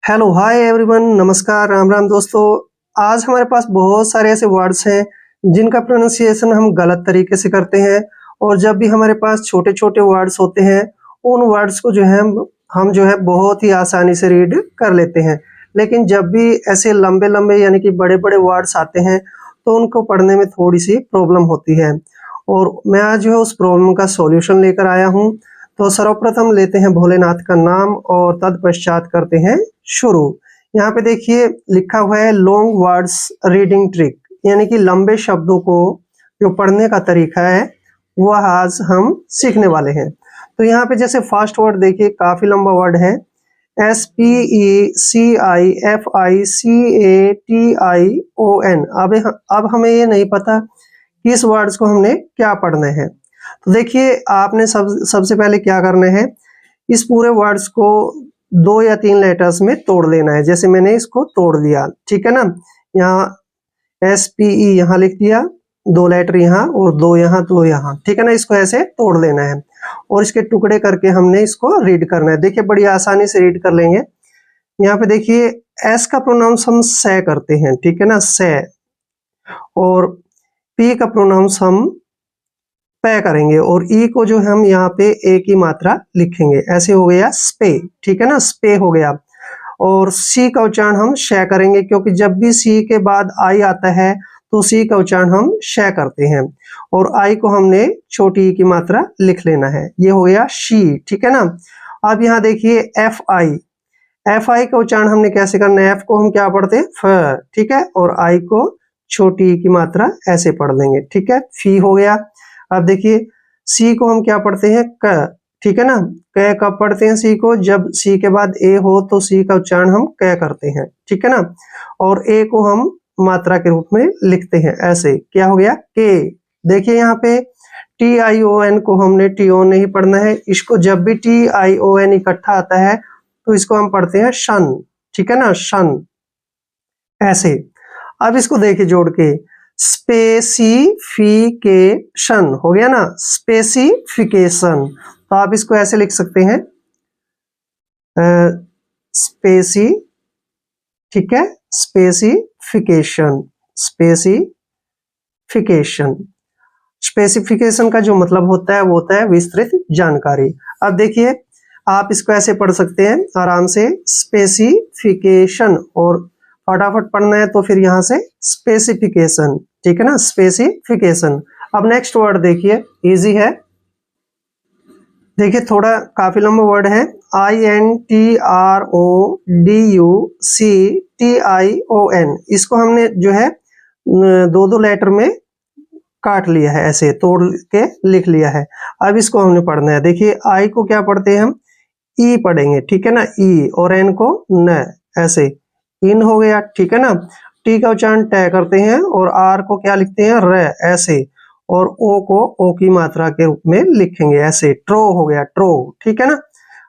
Hello hi everyone, नमस्कार, राम राम दोस्तों। आज हमारे पास बहुत सारे ऐसे वर्ड्स हैं जिनका प्रोनाउंसिएशन हम गलत तरीके से करते हैं। और जब भी हमारे पास छोटे छोटे वर्ड्स होते हैं उन वर्ड्स को जो है हम जो है बहुत ही आसानी से रीड कर लेते हैं। लेकिन जब भी ऐसे लंबे लंबे यानी कि बड़े बड़े वर्ड्स आते हैं तो उनको पढ़ने में थोड़ी सी प्रॉब्लम होती है। और मैं आज जो है उस प्रॉब्लम का सॉल्यूशन लेकर आया हूँ। तो सर्वप्रथम लेते हैं भोलेनाथ का नाम और तत्पश्चात करते हैं शुरू। यहाँ पे देखिए लिखा हुआ है लॉन्ग वर्ड्स रीडिंग ट्रिक, यानी कि लंबे शब्दों को जो पढ़ने का तरीका है वह आज हम सीखने वाले हैं। तो यहाँ पे जैसे फर्स्ट वर्ड देखिए, काफी लंबा वर्ड है, SPECIFICATION। अब हमें ये नहीं पता कि इस वर्ड्स को हमने क्या पढ़ना है। तो देखिए आपने सबसे पहले क्या करना है, इस पूरे वर्ड्स को 2 या 3 लेटर्स में तोड़ लेना है। जैसे मैंने इसको तोड़ दिया, ठीक है ना। यहाँ SPE यहाँ लिख दिया, 2 लेटर यहाँ और 2 यहाँ 2 यहाँ, ठीक है ना। इसको ऐसे तोड़ लेना है और इसके टुकड़े करके हमने इसको रीड करना है। देखिए बड़ी आसानी से रीड कर लेंगे। यहाँ पे देखिए S का प्रोनाउंस हम से करते हैं, ठीक है ना, से। और P का प्रोनाउंस हम पे करेंगे और ई को जो हम यहाँ पे ए की मात्रा लिखेंगे, ऐसे हो गया स्पे, ठीक है ना, स्पे हो गया। और सी का उच्चारण हम श करेंगे, क्योंकि जब भी सी के बाद आई आता है तो सी का उच्चारण हम श करते हैं और आई को हमने छोटी ई की मात्रा लिख लेना है। ये हो गया शी, ठीक है ना। अब यहाँ देखिए एफ आई का उच्चारण हमने कैसे करना है, एफ को हम क्या पढ़ते हैं फ, ठीक है, और आई को छोटी ई की मात्रा ऐसे पढ़ लेंगे, ठीक है, फी हो गया। अब देखिए सी को हम क्या पढ़ते हैं क, ठीक है ना। क कब पढ़ते हैं सी को, जब सी के बाद ए हो तो सी का उच्चारण हम क करते हैं, ठीक है ना। और ए को हम मात्रा के रूप में लिखते हैं, ऐसे क्या हो गया के। देखिए यहाँ पे TION को हमने TO नहीं पढ़ना है, इसको जब भी TION इकट्ठा आता है तो इसको हम पढ़ते हैं शन, ठीक है ना, शन, ऐसे। अब इसको देखिए जोड़ के, स्पेसिफिकेशन हो गया ना, स्पेसिफिकेशन। तो आप इसको ऐसे लिख सकते हैं स्पेसी, ठीक है, स्पेसिफिकेशन, स्पेसिफिकेशन। स्पेसिफिकेशन का जो मतलब होता है वो होता है विस्तृत जानकारी। अब देखिए आप इसको ऐसे पढ़ सकते हैं आराम से, स्पेसिफिकेशन, और फटाफट पढ़ना है तो फिर यहाँ से स्पेसिफिकेशन, ठीक है ना, स्पेसिफिकेशन। अब नेक्स्ट वर्ड देखिए, इजी है, देखिए थोड़ा काफी लंबा वर्ड है, INTRODUCTION। इसको हमने जो है 2 लेटर में काट लिया है, ऐसे तोड़ के लिख लिया है। अब इसको हमने पढ़ना है। देखिए आई को क्या पढ़ते हैं हम, ई पढ़ेंगे, ठीक है ना, ई, और एन को न, ऐसे इन हो गया, ठीक है ना। टी का उच्चारण ट करते हैं और आर को क्या लिखते हैं र, ऐसे, और ओ को ओ की मात्रा के रूप में लिखेंगे, ऐसे ट्रो हो गया, ट्रो, ठीक है ना।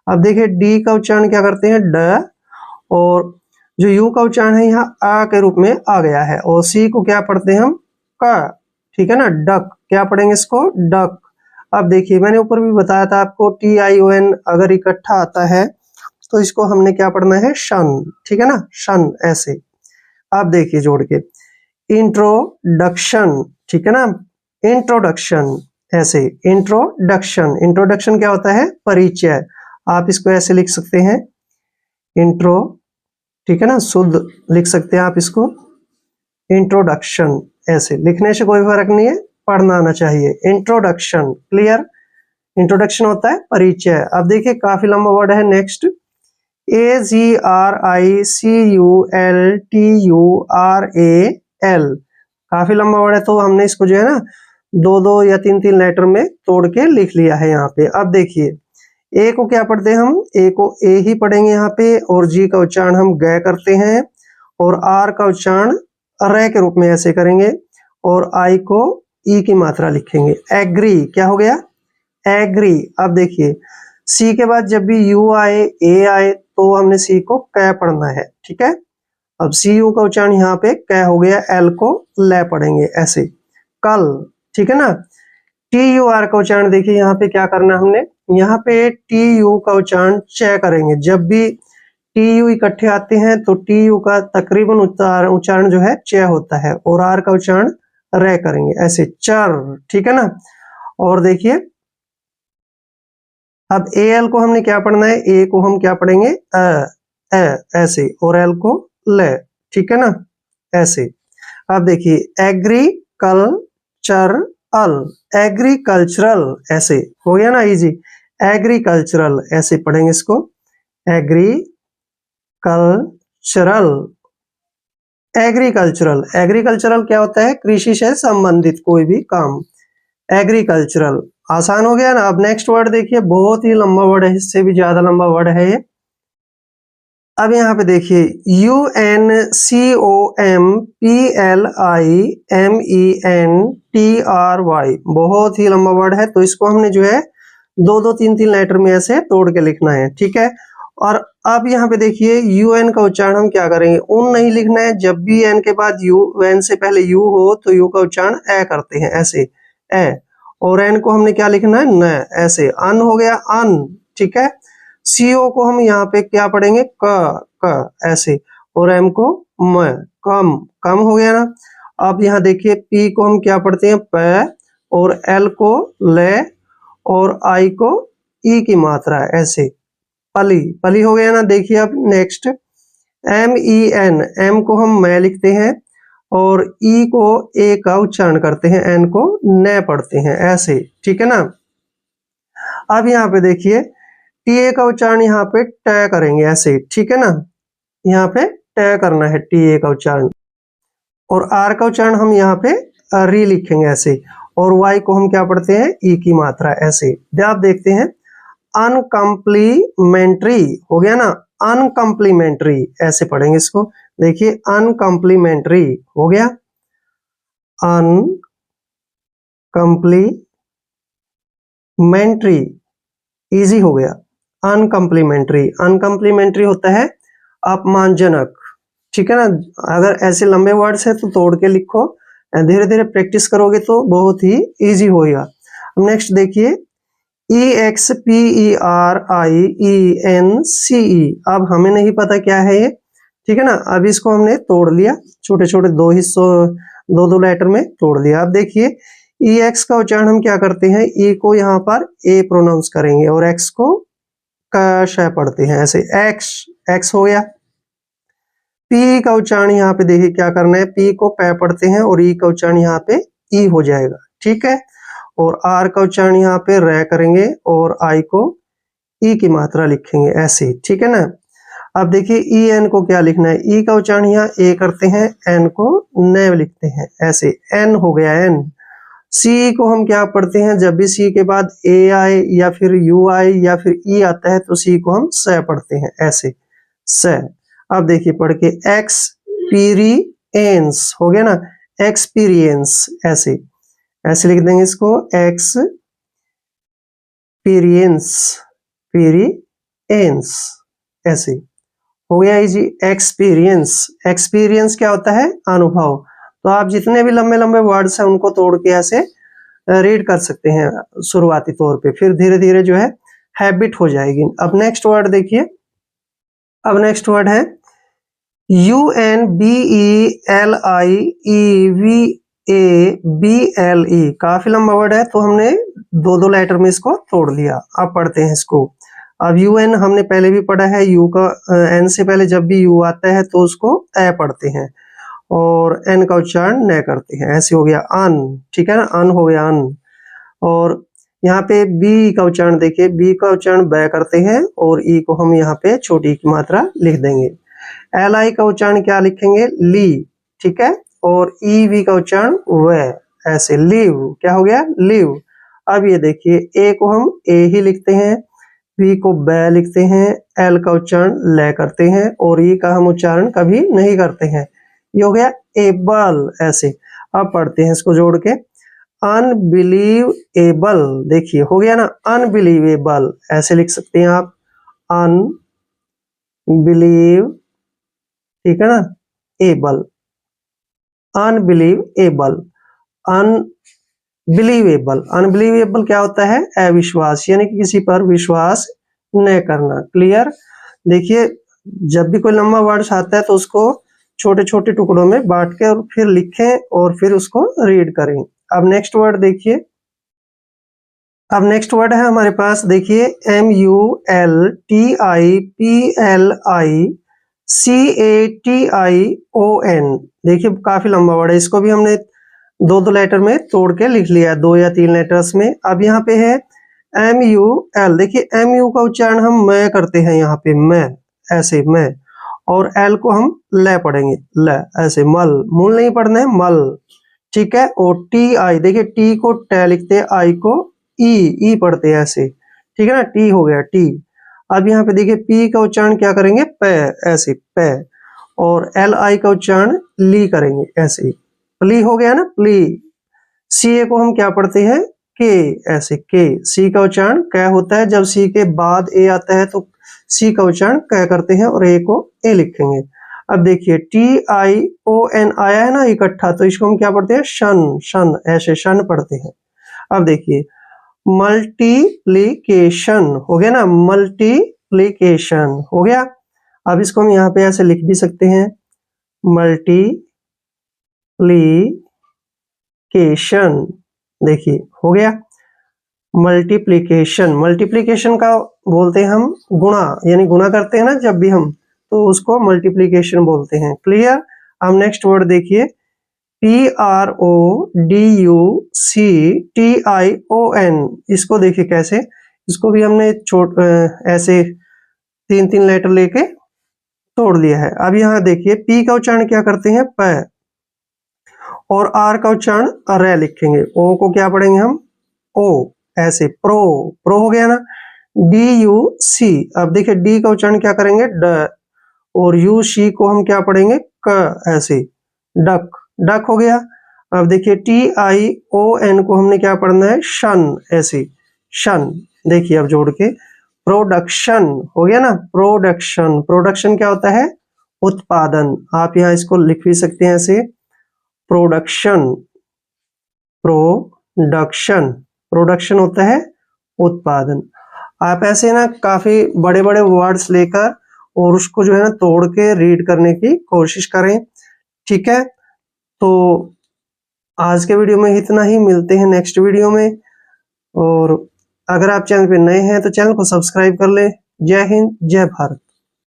अब देखिए डी का उच्चारण क्या करते हैं ड, और जो यू का उच्चारण है यहाँ आ के रूप में आ गया है, और सी को क्या पढ़ते हैं हम का, ठीक है ना, डक, क्या पढ़ेंगे इसको डक। अब देखिए मैंने ऊपर भी बताया था आपको, TION अगर इकट्ठा आता है तो इसको हमने क्या पढ़ना है शन, ठीक है ना, शन, ऐसे। अब देखिए जोड़ के, इंट्रोडक्शन, ठीक है ना, इंट्रोडक्शन, ऐसे, इंट्रोडक्शन। इंट्रोडक्शन क्या होता है, परिचय। आप इसको ऐसे लिख सकते हैं इंट्रो, ठीक है ना, शुद्ध लिख सकते हैं आप इसको इंट्रोडक्शन, ऐसे लिखने से कोई फर्क नहीं है, पढ़ना आना चाहिए, इंट्रोडक्शन, क्लियर। इंट्रोडक्शन होता है परिचय। अब देखिए काफी लंबा वर्ड है नेक्स्ट, AGRICULTURAL। काफी लंबा वर्ड है तो हमने इसको जो है ना 2 या 3 लेटर में तोड़ के लिख लिया है यहाँ पे। अब देखिए ए को क्या पढ़ते हैं हम, ए को ए ही पढ़ेंगे यहाँ पे, और जी का उच्चारण हम ग करते हैं, और आर का उच्चारण र के रूप में ऐसे करेंगे, और आई को ई की मात्रा लिखेंगे, एग्री, क्या हो गया एग्री। अब देखिए सी के बाद जब भी यू आए ए आए तो हमने सी को क पढ़ना है, ठीक है। अब सी यू का उच्चारण यहाँ पे क हो गया, एल को ल पढ़ेंगे, ऐसे कल, ठीक है ना। TUR का उच्चारण देखिए यहाँ पे क्या करना है हमने, यहाँ पे TU का उच्चारण च करेंगे, जब भी टी यू इकट्ठे आते हैं तो टी यू का तकरीबन उच्चारण जो है च होता है और आर का उच्चारण रे करेंगे, ऐसे चर, ठीक है ना। और देखिए अब ए एल को हमने क्या पढ़ना है, ए को हम क्या पढ़ेंगे ऐसे, और एल को ले, ठीक है ना, ऐसे। अब देखिए एग्रीकल्चरल, एग्रीकल्चरल ऐसे हो गया ना इजी, एग्रीकल्चरल ऐसे पढ़ेंगे इसको, एग्रीकल्चरल, एग्रीकल्चरल, एग्रीकल्चरल क्या होता है, कृषि से संबंधित कोई भी काम, एग्रीकल्चरल। आसान हो गया ना। अब नेक्स्ट वर्ड देखिए, बहुत ही लंबा वर्ड है, इससे भी ज्यादा लंबा वर्ड है ये। अब यहाँ पे देखिए UNCOMPLIMENTRY, बहुत ही लंबा वर्ड है, तो इसको हमने जो है दो दो तीन तीन लेटर में ऐसे तोड़ के लिखना है, ठीक है। और अब यहाँ पे देखिए UN का उच्चारण हम क्या करेंगे, उन नहीं लिखना है, जब भी एन के बाद यू, एन से पहले यू हो तो यू का उच्चारण ए करते हैं, ऐसे ए, और एन को हमने क्या लिखना है, न, ऐसे अन हो गया अन, ठीक है। सीओ को हम यहाँ पे क्या पढ़ेंगे, क ऐसे, और एम को म, कम, कम हो गया ना। अब यहाँ देखिए पी को हम क्या पढ़ते हैं, प, और एल को ले, और आई को ई की मात्रा है, ऐसे पली, पली हो गया ना। देखिए अब नेक्स्ट MEN, एम को हम मैं लिखते हैं, और ई को ए का उच्चारण करते हैं, एन को न पढ़ते हैं, ऐसे, ठीक है ना। अब यहाँ पे देखिए टीए का उच्चारण यहाँ पे ट करेंगे, ऐसे, ठीक है ना, यहाँ पे ट करना है टीए का उच्चारण, और आर का उच्चारण हम यहाँ पे री लिखेंगे, ऐसे, और वाई को हम क्या पढ़ते हैं, ई की मात्रा, ऐसे। आप देखते हैं अनकम्प्लीमेंट्री हो गया ना, अनकम्प्लीमेंट्री ऐसे पढ़ेंगे इसको, देखिए अनकम्प्लीमेंट्री हो गया, अनकम्प्लीमेंट्री, इजी हो गया, अनकम्प्लीमेंट्री, अनकम्प्लीमेंट्री होता है अपमानजनक, ठीक है ना। अगर ऐसे लंबे वर्ड्स है तो तोड़ के लिखो, धीरे धीरे प्रैक्टिस करोगे तो बहुत ही इजी होगा। नेक्स्ट देखिए EXPERIENCE, अब हमें नहीं पता क्या है ये, ठीक है ना। अब इसको हमने तोड़ लिया, छोटे छोटे दो हिस्सों, दो दो लेटर में तोड़ लिया। अब देखिए EX का उच्चारण हम क्या करते हैं, ई को यहाँ पर ए प्रोनाउंस करेंगे, और एक्स को श पढ़ते हैं, ऐसे एक्स, एक्स हो गया। पी का उच्चारण यहाँ पे देखिए क्या करना है, पी को पै पढ़ते हैं, और ई का उच्चारण यहाँ पे ई हो जाएगा, ठीक है। और आर का उच्चारण यहाँ पे रे करेंगे, और आई को ई की मात्रा लिखेंगे, ऐसे, ठीक है ना। अब देखिए ई एन को क्या लिखना है, ई का उच्चारण यहाँ ए करते हैं, एन को न लिखते हैं, ऐसे, एन हो गया एन। सी को हम क्या पढ़ते हैं, जब भी सी के बाद ए आए या फिर यू आए या फिर ई आता है तो सी को हम स पढ़ते हैं, ऐसे, स। अब देखिए पढ़ के एक्सपीरियंस हो गया ना, एक्सपीरियंस, ऐसे, ऐसे लिख देंगे इसको, एक्सपीरियंस, पीरियंस, ऐसे हो गया इजी, एक्सपीरियंस। एक्सपीरियंस क्या होता है, अनुभव। तो आप जितने भी लंबे लंबे वर्ड्स हैं उनको तोड़ के ऐसे रीड कर सकते हैं शुरुआती तौर पे, फिर धीरे धीरे जो है हैबिट हो जाएगी। अब नेक्स्ट वर्ड देखिए, अब नेक्स्ट वर्ड है UNBELIEVABLE, काफी लंबा वर्ड है, तो हमने दो दो लेटर में इसको तोड़ लिया। अब पढ़ते हैं इसको। अब UN हमने पहले भी पढ़ा है, यू का एन से पहले जब भी यू आता है तो उसको ए पढ़ते हैं, और एन का उच्चारण न करते हैं, ऐसे हो गया अन, ठीक है ना, अन हो गया अन। और यहाँ पे बी का उच्चारण देखिए, बी का उच्चारण बै करते हैं, और ई को हम यहाँ पे छोटी की मात्रा लिख देंगे। एल आई का उच्चारण क्या लिखेंगे, ली, ठीक है, और ई वी का उच्चारण व, ऐसे, लीव, क्या हो गया, लीव। अब ये देखिए ए को हम ए ही लिखते हैं, बी को बै लिखते हैं, एल का उच्चारण ले करते हैं, और ई का हम उच्चारण कभी नहीं करते हैं, ये हो गया एबल, ऐसे। अब पढ़ते हैं इसको जोड़ के, अनबिलीवेबल, देखिए हो गया ना, अनबिलीवेबल, ऐसे लिख सकते हैं आप, अनबिलीव, ठीक है ना, एबल, अनबिलीवेबल, अनबिलीवेबल, अनबिलीवेबल क्या होता है, अविश्वास, यानी कि किसी पर विश्वास न करना, क्लियर। देखिए जब भी कोई लंबा वर्ड्स आता है तो उसको छोटे छोटे टुकड़ों में बांट के और फिर लिखें और फिर उसको रीड करें। अब नेक्स्ट वर्ड देखिए, अब नेक्स्ट वर्ड है हमारे पास, देखिए MULTIPLICATION। देखिए काफी लंबा वर्ड है, इसको भी हमने दो दो लेटर में तोड़ के लिख लिया है, 2 या 3 लेटर्स में। अब यहाँ पे है MUL। देखिए MU का उच्चारण हम मैं करते हैं, यहाँ पे मैं, ऐसे मैं, और L को हम ल पढ़ेंगे, ल, ऐसे मल, मूल नहीं पढ़ना है, मल, ठीक है। और TI, देखिए टी को ट लिखते हैं, आई को ई पढ़ते हैं ऐसे, ठीक है ना, टी हो गया टी। अब यहाँ पे देखिए पी का उच्चारण क्या करेंगे, प, ऐसे प, और LI का उच्चारण ली करेंगे ऐसे, प्ली हो गया ना, प्ली। CA को हम क्या पढ़ते हैं, के, ऐसे के। सी का उच्चारण क होता है, जब सी के बाद ए आता है तो सी का उच्चारण क करते हैं और ए को ए लिखेंगे। अब देखिए TION आया है ना इकट्ठा, तो इसको हम क्या पढ़ते हैं, शन, शन, ऐसे शन पढ़ते हैं। अब देखिए मल्टीप्लीकेशन हो गया ना, मल्टीप्लीकेशन हो गया। अब इसको हम यहाँ पे ऐसे लिख भी सकते हैं, मल्टीप्लीकेशन, देखिए हो गया मल्टीप्लीकेशन। मल्टीप्लीकेशन का बोलते हैं हम गुणा, यानी गुणा करते हैं ना जब भी हम, तो उसको मल्टीप्लीकेशन बोलते हैं। क्लियर। अब नेक्स्ट वर्ड देखिए PRODUCTION। इसको देखिए कैसे, इसको भी हमने ऐसे 3-3 लेटर लेके तोड़ लिया है। अब यहाँ देखिए पी का उच्चारण क्या करते हैं, प, और आर का उच्चारण र लिखेंगे, ओ को क्या पढ़ेंगे हम, ओ, ऐसे प्रो, प्रो हो गया ना। DUC, अब देखिए डी का उच्चारण क्या करेंगे, ड, और UC को हम क्या पढ़ेंगे, क, ऐसे डक, डक हो गया। अब देखिए TION को हमने क्या पढ़ना है, शन, ऐसे शन। देखिए अब जोड़ के प्रोडक्शन हो गया ना, प्रोडक्शन। प्रोडक्शन क्या होता है, उत्पादन। आप यहाँ इसको लिख भी सकते हैं ऐसे, प्रोडक्शन, प्रोडक्शन, प्रोडक्शन होता है उत्पादन। आप ऐसे ना काफी बड़े बड़े वर्ड्स लेकर और उसको जो है ना तोड़ के रीड करने की कोशिश करें, ठीक है। तो आज के वीडियो में इतना ही, मिलते हैं नेक्स्ट वीडियो में। और अगर आप चैनल पे नए हैं तो चैनल को सब्सक्राइब कर लें। जय हिंद, जय भारत।